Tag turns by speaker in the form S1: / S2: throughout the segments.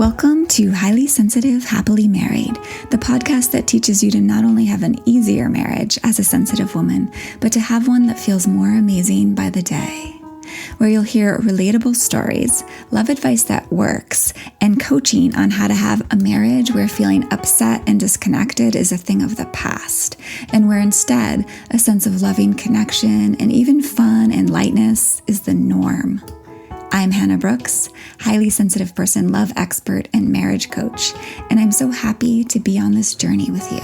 S1: Welcome to Highly Sensitive, Happily Married, the podcast that teaches you to not only have an easier marriage as a sensitive woman, but to have one that feels more amazing by the day. Where you'll hear relatable stories, love advice that works, and coaching on how to have a marriage where feeling upset and disconnected is a thing of the past, and where instead a sense of loving connection and even fun and lightness is the norm. I'm Hannah Brooks, highly sensitive person, love expert, and marriage coach, and I'm so happy to be on this journey with you.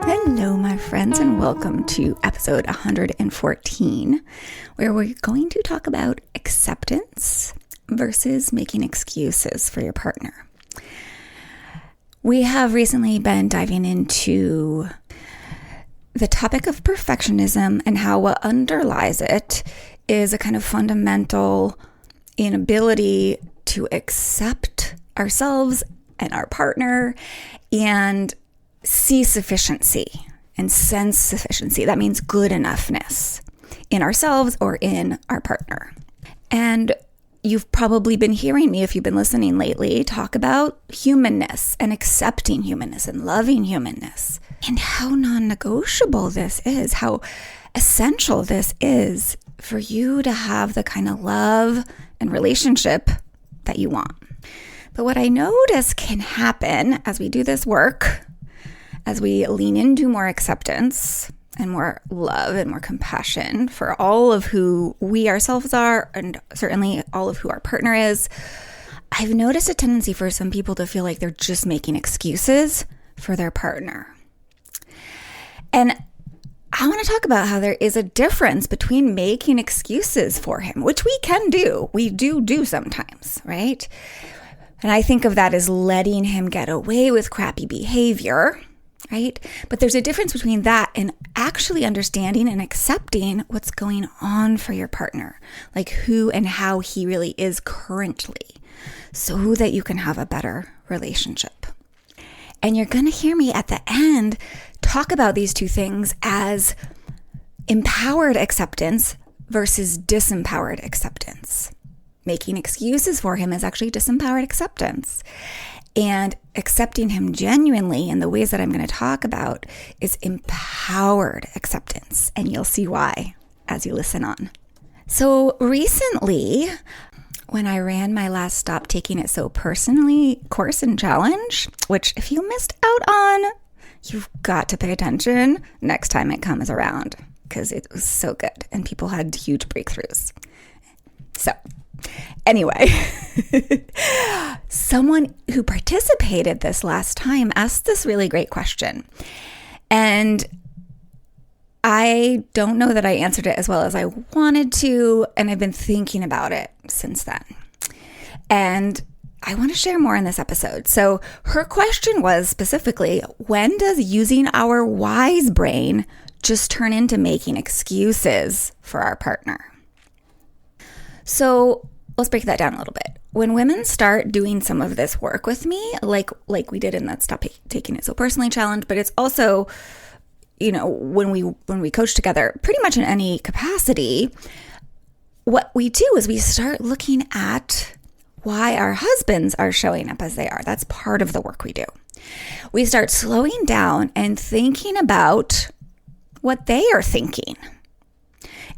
S1: Hello, my friends, and welcome to episode 114, where we're going to talk about acceptance versus making excuses for your partner. We have recently been diving into the topic of perfectionism and how what underlies it is a kind of fundamental inability to accept ourselves and our partner and see sufficiency and sense sufficiency. That means good enoughness in ourselves or in our partner. And you've probably been hearing me, if you've been listening lately, talk about humanness and accepting humanness and loving humanness and how non-negotiable this is, how essential this is for you to have the kind of love and relationship that you want. But what I notice can happen as we do this work, as we lean into more acceptance and more love and more compassion for all of who we ourselves are, and certainly all of who our partner is, I've noticed a tendency for some people to feel like they're just making excuses for their partner. And I want to talk about how there is a difference between making excuses for him, which we can do. We do sometimes, right? And I think of that as letting him get away with crappy behavior, right? But there's a difference between that and actually understanding and accepting what's going on for your partner, like who and how he really is currently, so that you can have a better relationship. And you're going to hear me at the end talk about these two things as empowered acceptance versus disempowered acceptance. Making excuses for him is actually disempowered acceptance. And accepting him genuinely in the ways that I'm going to talk about is empowered acceptance. And you'll see why as you listen on. So recently, when I ran my last Stop Taking It So Personally course and challenge, which if you missed out on, you've got to pay attention next time it comes around because it was so good and people had huge breakthroughs. So anyway, someone who participated this last time asked this really great question. And I don't know that I answered it as well as I wanted to, and I've been thinking about it since then. And I want to share more in this episode. So her question was specifically, when does using our wise brain just turn into making excuses for our partner? So let's break that down a little bit. When women start doing some of this work with me, like we did in that Stop Taking It So Personally challenge, but it's also, when we coach together, pretty much in any capacity, what we do is we start looking at why our husbands are showing up as they are. That's part of the work we do. We start slowing down and thinking about what they are thinking.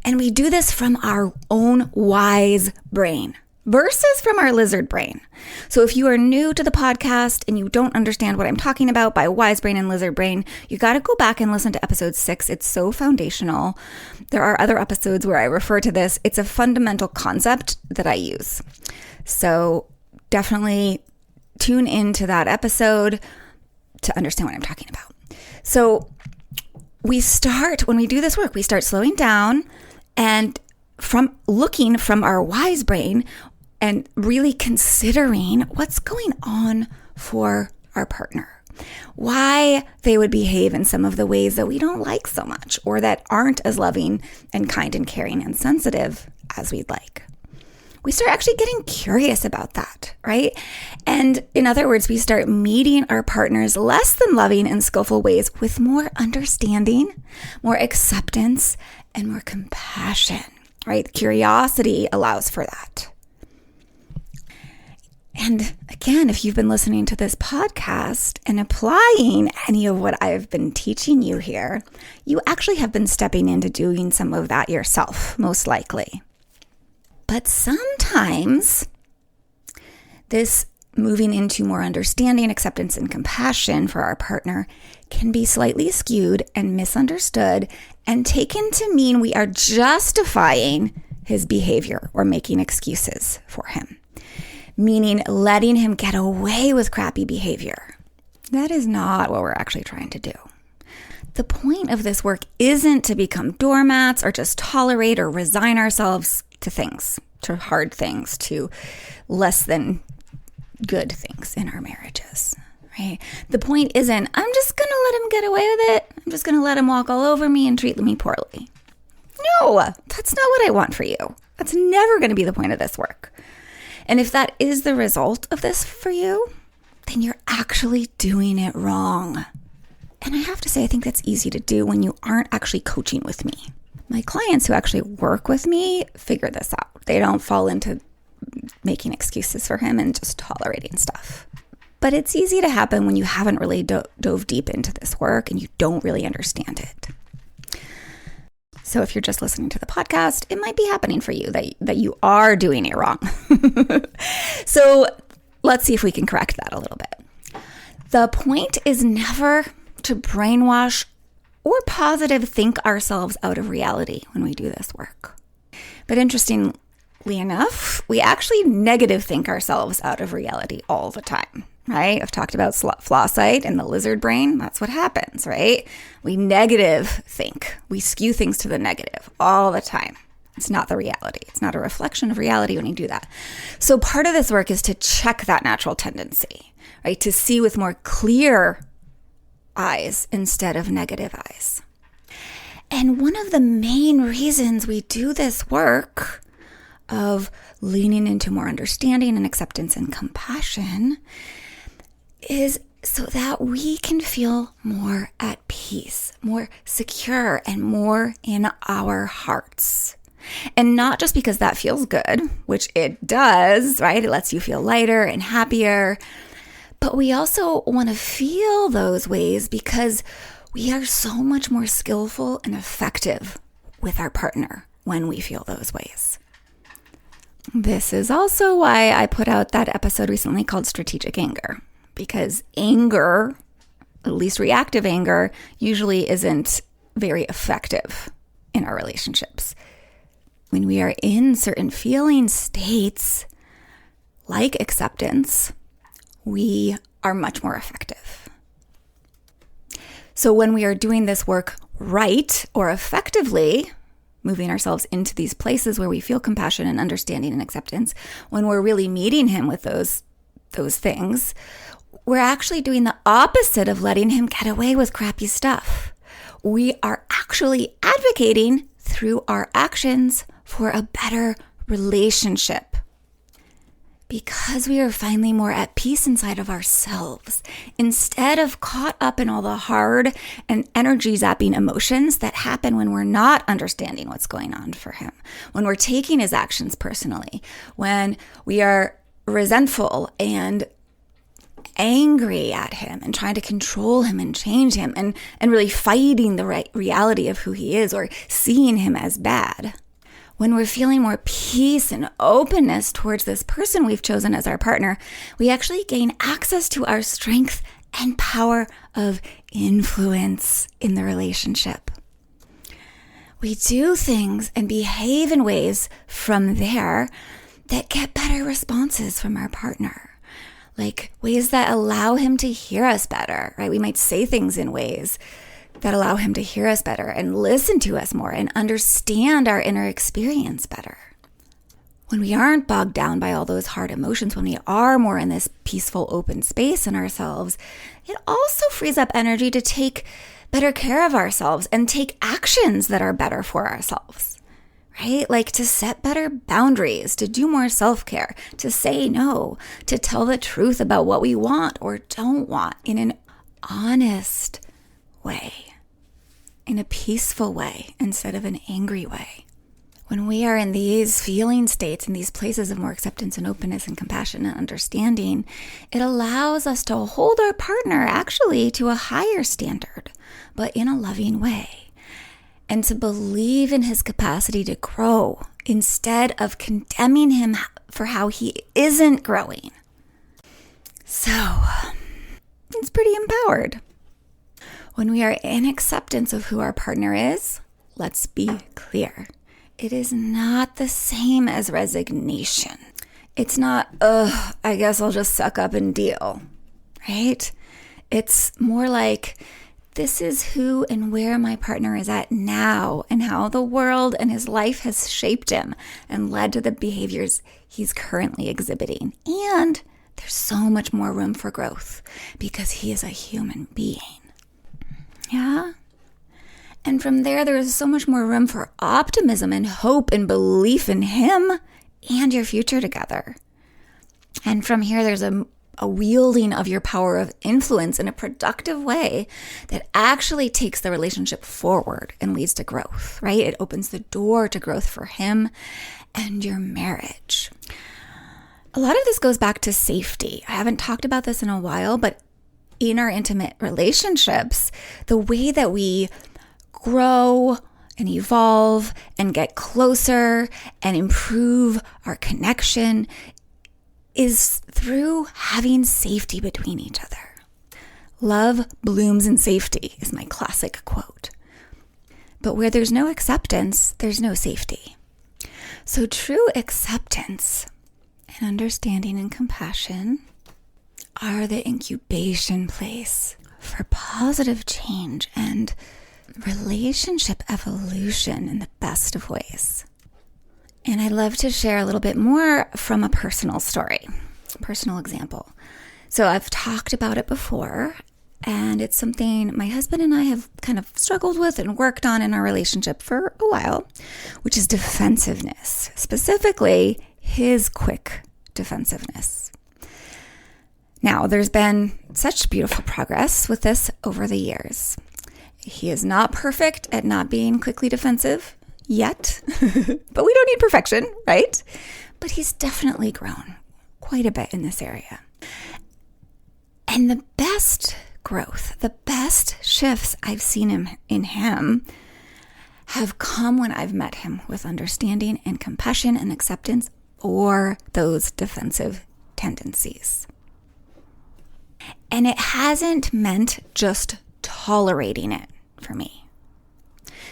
S1: And we do this from our own wise brain versus from our lizard brain. So if you are new to the podcast and you don't understand what I'm talking about by wise brain and lizard brain, you got to go back and listen to episode 6. It's so foundational. There are other episodes where I refer to this. It's a fundamental concept that I use. So definitely tune into that episode to understand what I'm talking about. So when we do this work, we start slowing down and from looking from our wise brain and really considering what's going on for our partner, why they would behave in some of the ways that we don't like so much or that aren't as loving and kind and caring and sensitive as we'd like. We start actually getting curious about that, right? And in other words, we start meeting our partners less than loving and skillful ways with more understanding, more acceptance, and more compassion, right? Curiosity allows for that. And again, if you've been listening to this podcast and applying any of what I've been teaching you here, you actually have been stepping into doing some of that yourself, most likely. But sometimes this moving into more understanding, acceptance, and compassion for our partner can be slightly skewed and misunderstood and taken to mean we are justifying his behavior or making excuses for him, meaning letting him get away with crappy behavior. That is not what we're actually trying to do. The point of this work isn't to become doormats or just tolerate or resign ourselves to things, to hard things, to less than good things in our marriages, right? The point isn't, I'm just going to let him get away with it. I'm just going to let him walk all over me and treat me poorly. No, that's not what I want for you. That's never going to be the point of this work. And if that is the result of this for you, then you're actually doing it wrong. And I have to say, I think that's easy to do when you aren't actually coaching with me. My clients who actually work with me figure this out. They don't fall into making excuses for him and just tolerating stuff. But it's easy to happen when you haven't really dove deep into this work and you don't really understand it. So if you're just listening to the podcast, it might be happening for you that you are doing it wrong. So let's see if we can correct that a little bit. The point is never to brainwash or positive think ourselves out of reality when we do this work. But interestingly enough, we actually negative think ourselves out of reality all the time, right? I've talked about flaw sight and the lizard brain. That's what happens, right? We negative think. We skew things to the negative all the time. It's not the reality. It's not a reflection of reality when you do that. So part of this work is to check that natural tendency, right? To see with more clear eyes instead of negative eyes. And one of the main reasons we do this work of leaning into more understanding and acceptance and compassion is so that we can feel more at peace, more secure, and more in our hearts. And not just because that feels good, which it does, right? It lets you feel lighter and happier. But we also want to feel those ways because we are so much more skillful and effective with our partner when we feel those ways. This is also why I put out that episode recently called Strategic Anger, because anger, at least reactive anger, usually isn't very effective in our relationships. When we are in certain feeling states, like acceptance, we are much more effective. So when we are doing this work right or effectively, moving ourselves into these places where we feel compassion and understanding and acceptance, when we're really meeting him with those things, we're actually doing the opposite of letting him get away with crappy stuff. We are actually advocating through our actions for a better relationship. Because we are finally more at peace inside of ourselves, instead of caught up in all the hard and energy zapping emotions that happen when we're not understanding what's going on for him, when we're taking his actions personally, when we are resentful and angry at him and trying to control him and change him and really fighting the right reality of who he is or seeing him as bad. When we're feeling more peace and openness towards this person we've chosen as our partner, we actually gain access to our strength and power of influence in the relationship. We do things and behave in ways from there that get better responses from our partner, like ways that allow him to hear us better, right? We might say things in ways that allow him to hear us better and listen to us more and understand our inner experience better. When we aren't bogged down by all those hard emotions, when we are more in this peaceful, open space in ourselves, it also frees up energy to take better care of ourselves and take actions that are better for ourselves, right? Like to set better boundaries, to do more self-care, to say no, to tell the truth about what we want or don't want in an honest way, in a peaceful way instead of an angry way. When we are in these feeling states, in these places of more acceptance and openness and compassion and understanding, it allows us to hold our partner actually to a higher standard, but in a loving way, and to believe in his capacity to grow instead of condemning him for how he isn't growing. So, it's pretty empowered. When we are in acceptance of who our partner is, let's be clear. It is not the same as resignation. It's not, I guess I'll just suck up and deal, right? It's more like, this is who and where my partner is at now and how the world and his life has shaped him and led to the behaviors he's currently exhibiting. And there's so much more room for growth because he is a human being. Yeah? And from there is so much more room for optimism and hope and belief in him and your future together. And from here, there's a wielding of your power of influence in a productive way that actually takes the relationship forward and leads to growth, right? It opens the door to growth for him and your marriage. A lot of this goes back to safety. I haven't talked about this in a while, but in our intimate relationships, the way that we grow and evolve and get closer and improve our connection is through having safety between each other. Love blooms in safety is my classic quote. But where there's no acceptance, there's no safety. So true acceptance and understanding and compassion are the incubation place for positive change and relationship evolution in the best of ways. And I'd love to share a little bit more from a personal story, personal example. So I've talked about it before, and it's something my husband and I have kind of struggled with and worked on in our relationship for a while, which is defensiveness, specifically his quick defensiveness. Now, there's been such beautiful progress with this over the years. He is not perfect at not being quickly defensive yet, but we don't need perfection, right? But he's definitely grown quite a bit in this area. And the best growth, the best shifts I've seen in him have come when I've met him with understanding and compassion and acceptance for those defensive tendencies. And it hasn't meant just tolerating it for me.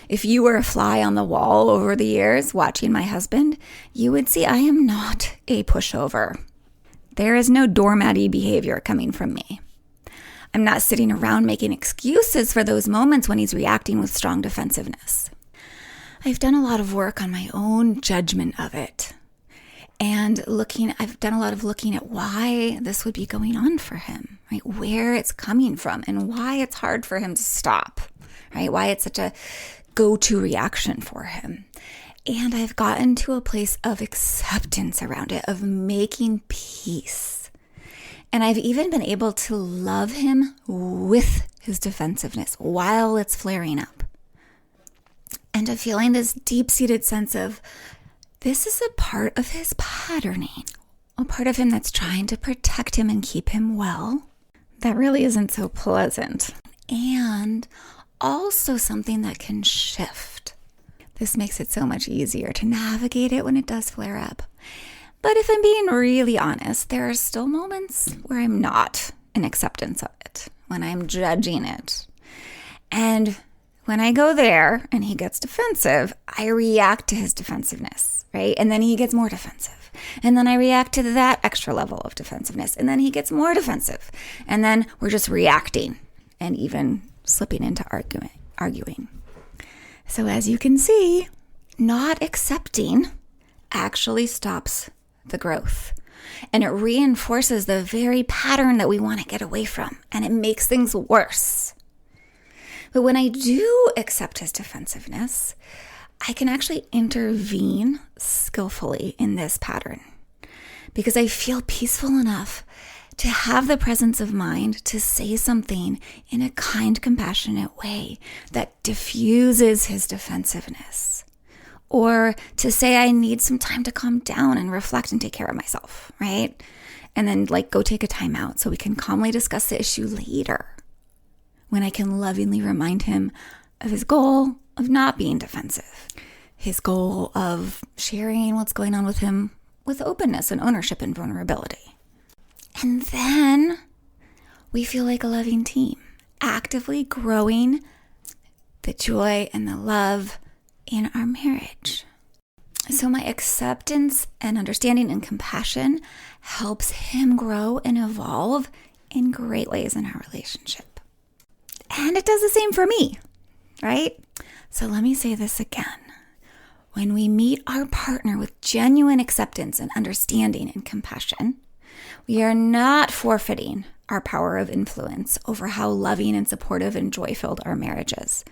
S1: If you were a fly on the wall over the years watching my husband, you would see I am not a pushover. There is no doormatty behavior coming from me. I'm not sitting around making excuses for those moments when he's reacting with strong defensiveness. I've done a lot of work on my own judgment of it. And I've done a lot of looking at why this would be going on for him, right? Where it's coming from and why it's hard for him to stop, right? Why it's such a go-to reaction for him. And I've gotten to a place of acceptance around it, of making peace. And I've even been able to love him with his defensiveness while it's flaring up. And of feeling this deep-seated sense of, this is a part of his patterning, a part of him that's trying to protect him and keep him well. That really isn't so pleasant. And also something that can shift. This makes it so much easier to navigate it when it does flare up. But if I'm being really honest, there are still moments where I'm not in acceptance of it, when I'm judging it. And when I go there and he gets defensive, I react to his defensiveness, right? And then he gets more defensive. And then I react to that extra level of defensiveness. And then he gets more defensive. And then we're just reacting and even slipping into arguing. So as you can see, not accepting actually stops the growth. And it reinforces the very pattern that we want to get away from. And it makes things worse. But when I do accept his defensiveness, I can actually intervene skillfully in this pattern because I feel peaceful enough to have the presence of mind to say something in a kind, compassionate way that diffuses his defensiveness or to say I need some time to calm down and reflect and take care of myself, right? And then go take a time out so we can calmly discuss the issue later, when I can lovingly remind him of his goal of not being defensive, his goal of sharing what's going on with him with openness and ownership and vulnerability. And then we feel like a loving team, actively growing the joy and the love in our marriage. So my acceptance and understanding and compassion helps him grow and evolve in great ways in our relationship. And it does the same for me, right? So let me say this again. When we meet our partner with genuine acceptance and understanding and compassion, we are not forfeiting our power of influence over how loving and supportive and joy-filled our marriage is.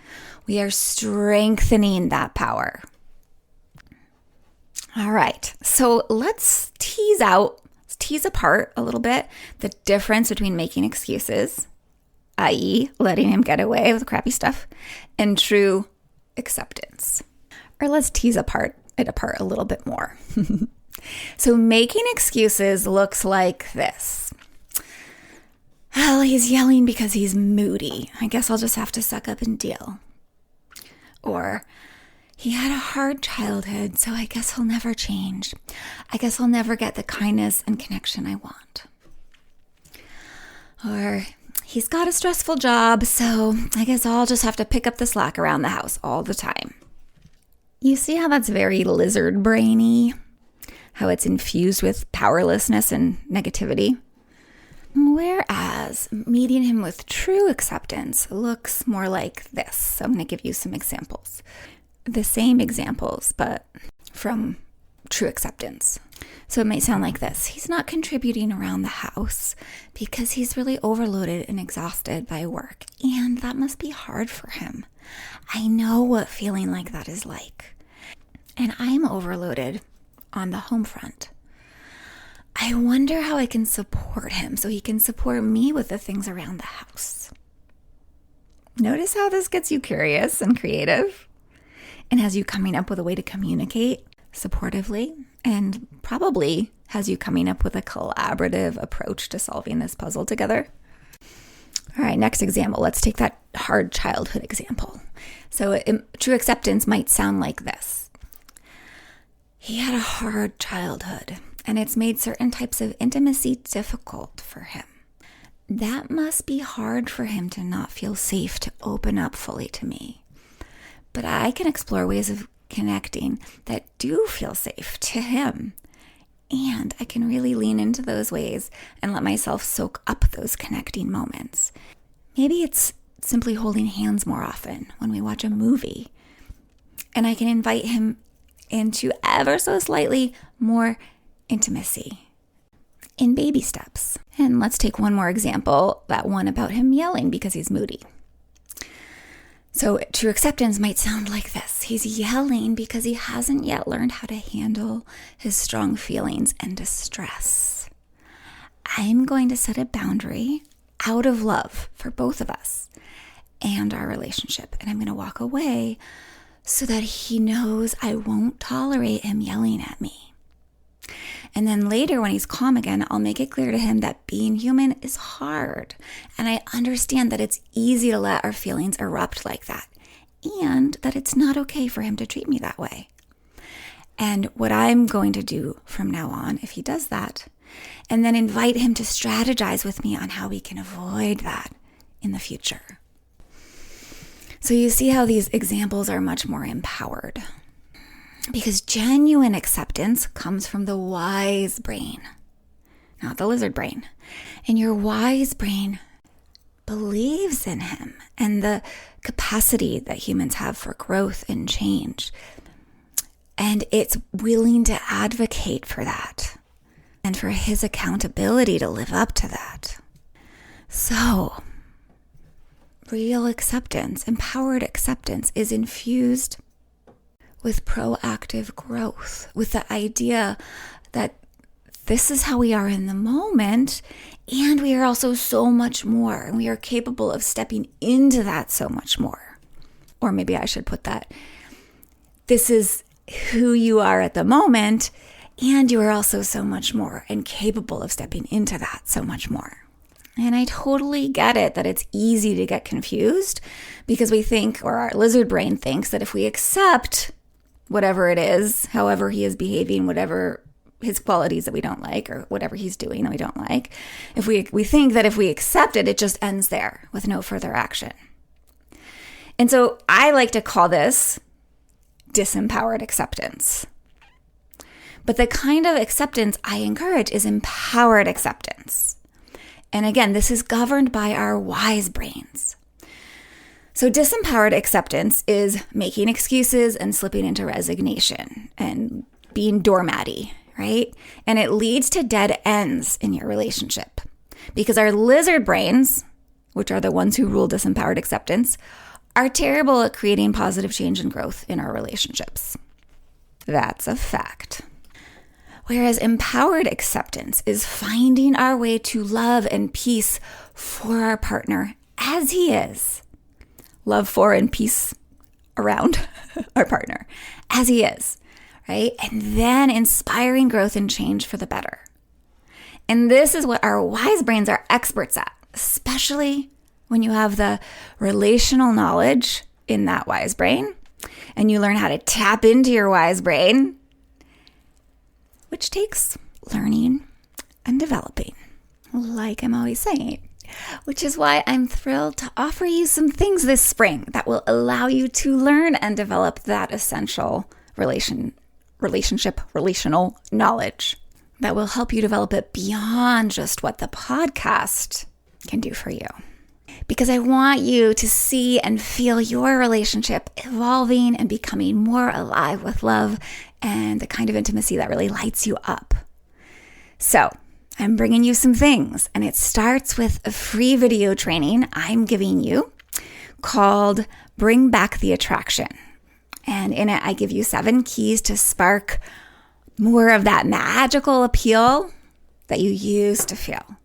S1: We are strengthening that power. All right, so let's tease apart a little bit the difference between making excuses, i.e. letting him get away with crappy stuff, and true acceptance. Or let's tease it apart a little bit more. So making excuses looks like this. Well, he's yelling because he's moody. I guess I'll just have to suck up and deal. Or he had a hard childhood, so I guess he'll never change. I guess I'll never get the kindness and connection I want. Or he's got a stressful job, so I guess I'll just have to pick up the slack around the house all the time. You see how that's very lizard brainy? How it's infused with powerlessness and negativity? Whereas meeting him with true acceptance looks more like this. So I'm going to give you some examples. The same examples, but from true acceptance. So it might sound like this. He's not contributing around the house because he's really overloaded and exhausted by work, and that must be hard for him. I know what feeling like that is like. And I'm overloaded on the home front. I wonder how I can support him so he can support me with the things around the house. Notice how this gets you curious and creative and has you coming up with a way to communicate supportively, and probably has you coming up with a collaborative approach to solving this puzzle together. All right, next example. Let's take that hard childhood example. So true acceptance might sound like this. He had a hard childhood, and it's made certain types of intimacy difficult for him. That must be hard for him to not feel safe to open up fully to me. But I can explore ways of connecting that do feel safe to him. And I can really lean into those ways and let myself soak up those connecting moments. Maybe it's simply holding hands more often when we watch a movie. And I can invite him into ever so slightly more intimacy in baby steps. And let's take one more example, that one about him yelling because he's moody. So true acceptance might sound like this. He's yelling because he hasn't yet learned how to handle his strong feelings and distress. I'm going to set a boundary out of love for both of us and our relationship. And I'm going to walk away so that he knows I won't tolerate him yelling at me. And then later when he's calm again, I'll make it clear to him that being human is hard. And I understand that it's easy to let our feelings erupt like that. And that it's not okay for him to treat me that way. And what I'm going to do from now on, if he does that, and then invite him to strategize with me on how we can avoid that in the future. So you see how these examples are much more empowered. Because genuine acceptance comes from the wise brain, not the lizard brain. And your wise brain believes in him and the capacity that humans have for growth and change. And it's willing to advocate for that and for his accountability to live up to that. So, real acceptance, empowered acceptance, is infused with proactive growth, with the idea that this is how we are in the moment, and we are also so much more, and we are capable of stepping into that so much more. Or maybe I should put that, this is who you are at the moment, and you are also so much more and capable of stepping into that so much more. And I totally get it that it's easy to get confused because we think, or our lizard brain thinks, that if we accept whatever it is, however he is behaving, whatever his qualities that we don't like, or whatever he's doing that we don't like, if we think that if we accept it, it just ends there with no further action. And so I like to call this disempowered acceptance. But the kind of acceptance I encourage is empowered acceptance. And again, this is governed by our wise brains. So disempowered acceptance is making excuses and slipping into resignation and being doormatty, right? And it leads to dead ends in your relationship because our lizard brains, which are the ones who rule disempowered acceptance, are terrible at creating positive change and growth in our relationships. That's a fact. Whereas empowered acceptance is finding our way to love and peace for our partner as he is. Love for and peace around our partner as he is, right? And then inspiring growth and change for the better. And this is what our wise brains are experts at, especially when you have the relational knowledge in that wise brain and you learn how to tap into your wise brain, which takes learning and developing, like I'm always saying, which is why I'm thrilled to offer you some things this spring that will allow you to learn and develop that essential relational knowledge that will help you develop it beyond just what the podcast can do for you. Because I want you to see and feel your relationship evolving and becoming more alive with love and the kind of intimacy that really lights you up. So I'm bringing you some things, and it starts with a free video training I'm giving you called Bring Back the Attraction. And in it, I give you 7 keys to spark more of that magical appeal that you used to feel.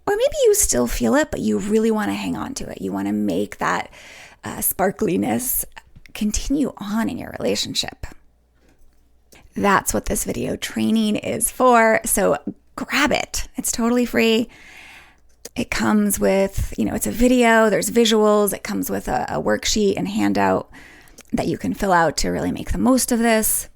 S1: Or maybe you still feel it, but you really want to hang on to it. You want to make that sparkliness continue on in your relationship. That's what this video training is for. So grab it. It's totally free. It comes with, it's a video, there's visuals. It comes with a worksheet and handout that you can fill out to really make the most of this.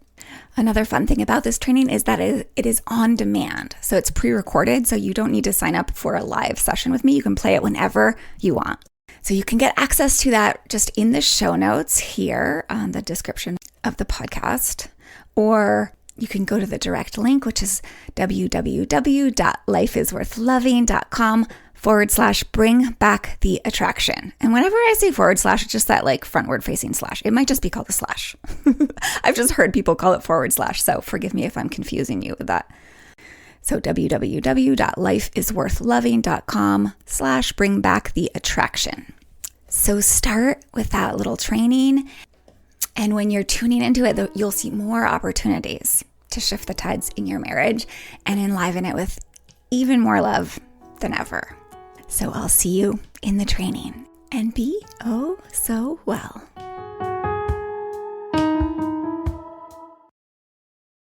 S1: Another fun thing about this training is that it is on demand. So it's pre-recorded, so you don't need to sign up for a live session with me. You can play it whenever you want. So you can get access to that just in the show notes here on the description of the podcast, or you can go to the direct link, which is www.lifeisworthloving.com/bring back the attraction. And whenever I say / it's just that frontward facing /. It might just be called a /. I've just heard people call it /, so forgive me if I'm confusing you with that. So www.lifeisworthloving.com/bring back the attraction. So start with that little training. And when you're tuning into it, you'll see more opportunities to shift the tides in your marriage and enliven it with even more love than ever. So I'll see you in the training, and be oh so well.